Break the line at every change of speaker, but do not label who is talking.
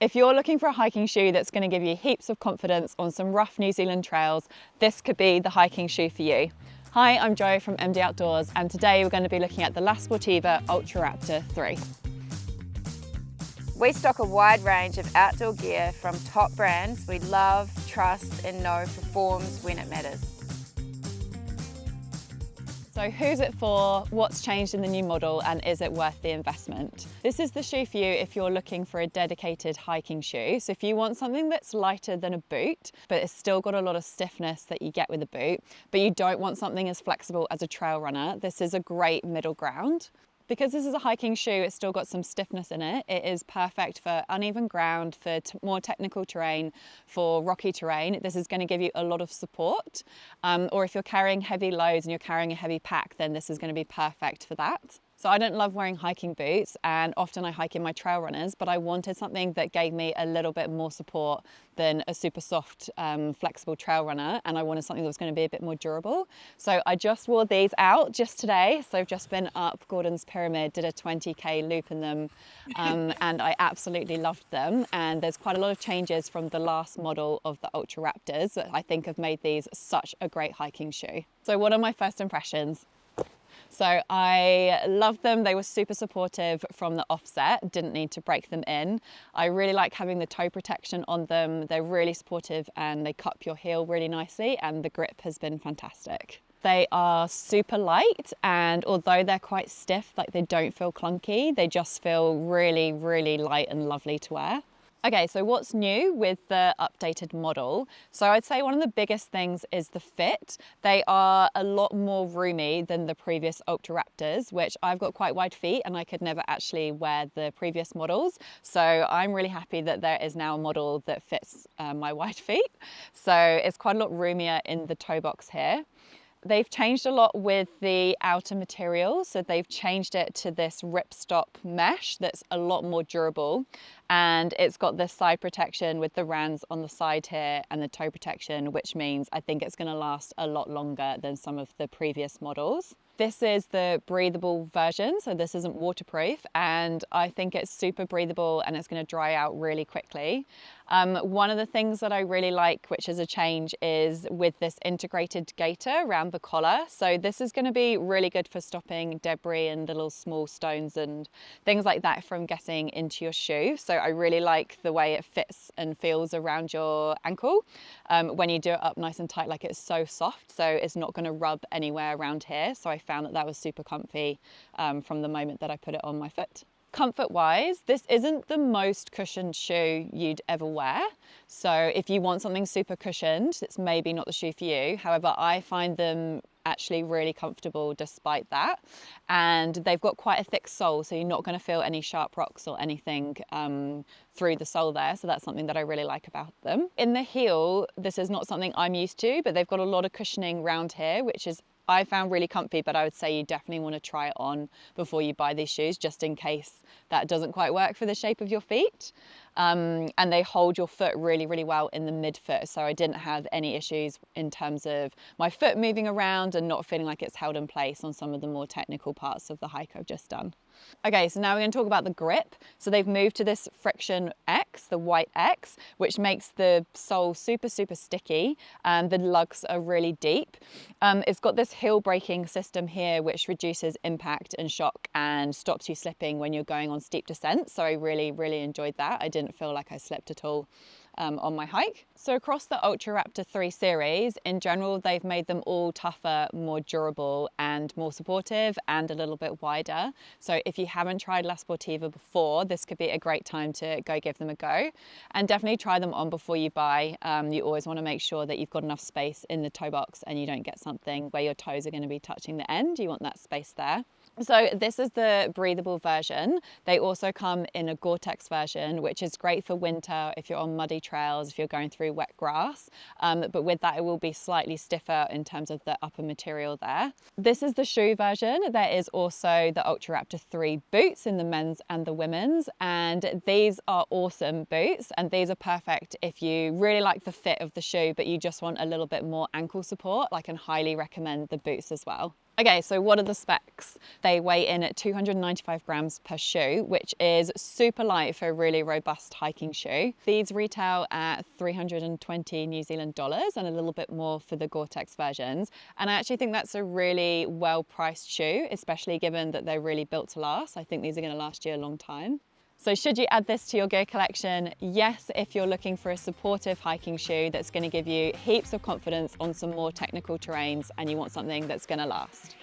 If you're looking for a hiking shoe that's going to give you heaps of confidence on some rough New Zealand trails, this could be the hiking shoe for you. Hi, I'm Jo from MD Outdoors, and today we're going to be looking at the La Sportiva Ultra Raptor 3.
We stock a wide range of outdoor gear from top brands we love, trust and know performs when it matters.
So who's it for, what's changed in the new model, and is it worth the investment? This is the shoe for you if you're looking for a dedicated hiking shoe. So if you want something that's lighter than a boot, but it's still got a lot of stiffness that you get with a boot, but you don't want something as flexible as a trail runner, this is a great middle ground. Because this is a hiking shoe, it's still got some stiffness in it. It is perfect for uneven ground, for more technical terrain, for rocky terrain. This is going to give you a lot of support. Or if you're carrying heavy loads and you're carrying a heavy pack, then this is going to be perfect for that. So I don't love wearing hiking boots, and often I hike in my trail runners, but I wanted something that gave me a little bit more support than a super soft, flexible trail runner, and I wanted something that was going to be a bit more durable. So I just wore these out just today. So I've just been up Gordon's Pyramid, did a 20k loop in them, and I absolutely loved them. And there's quite a lot of changes from the last model of the Ultra Raptors that I think have made these such a great hiking shoe. So what are my first impressions? So I loved them. They were super supportive from the offset, didn't need to break them in. I really like having the toe protection on them. They're really supportive and they cup your heel really nicely, and the grip has been fantastic. They are super light, and although they're quite stiff, like they don't feel clunky, they just feel really, really light and lovely to wear. Okay, so what's new with the updated model? So I'd say one of the biggest things is the fit. They are a lot more roomy than the previous Ultra Raptors, which I've got quite wide feet and I could never actually wear the previous models. So I'm really happy that there is now a model that fits my wide feet. So it's quite a lot roomier in the toe box here. They've changed a lot with the outer material, so they've changed it to this ripstop mesh that's a lot more durable, and it's got this side protection with the rands on the side here and the toe protection, which means I think it's going to last a lot longer than some of the previous models. This is the breathable version, so this isn't waterproof, and I think it's super breathable and it's going to dry out really quickly. One of the things that I really like, which is a change, is with this integrated gaiter around the collar. So this is going to be really good for stopping debris and little small stones and things like that from getting into your shoe. So I really like the way it fits and feels around your ankle when you do it up nice and tight, like it's so soft, so it's not going to rub anywhere around here. So I found that that was super comfy from the moment that I put it on my foot. Comfort wise, this isn't the most cushioned shoe you'd ever wear. So if you want something super cushioned, it's maybe not the shoe for you. However, I find them actually really comfortable despite that. And they've got quite a thick sole, so you're not going to feel any sharp rocks or anything through the sole there. So that's something that I really like about them. In the heel, this is not something I'm used to, but they've got a lot of cushioning around here, which is I found really comfy, but I would say you definitely want to try it on before you buy these shoes, just in case that doesn't quite work for the shape of your feet. And they hold your foot really, really well in the midfoot. So I didn't have any issues in terms of my foot moving around and not feeling like it's held in place on some of the more technical parts of the hike I've just done. Okay, so now we're going to talk about the grip. So they've moved to this FriXion X, the white X, which makes the sole super, super sticky. The lugs are really deep. It's got this heel braking system here, which reduces impact and shock and stops you slipping when you're going on steep descents. So I really, really enjoyed that. I didn't feel like I slipped at all on my hike. So across the Ultra Raptor 3 series, in general, they've made them all tougher, more durable and more supportive and a little bit wider. So if you haven't tried La Sportiva before, this could be a great time to go give them a go, and definitely try them on before you buy. You always want to make sure that you've got enough space in the toe box and you don't get something where your toes are going to be touching the end. You want that space there. So this is the breathable version. They also come in a Gore-Tex version, which is great for winter if you're on muddy trails, if you're going through wet grass. But with that, it will be slightly stiffer in terms of the upper material there. This is the shoe version. There is also the Ultra Raptor 3 boots in the men's and the women's. And these are awesome boots. And these are perfect if you really like the fit of the shoe, but you just want a little bit more ankle support. I can highly recommend the boots as well. Okay, so what are the specs? They weigh in at 295 grams per shoe, which is super light for a really robust hiking shoe. These retail at 320 New Zealand dollars and a little bit more for the Gore-Tex versions. And I actually think that's a really well-priced shoe, especially given that they're really built to last. I think these are going to last you a long time. So should you add this to your gear collection? Yes, if you're looking for a supportive hiking shoe that's going to give you heaps of confidence on some more technical terrains and you want something that's going to last.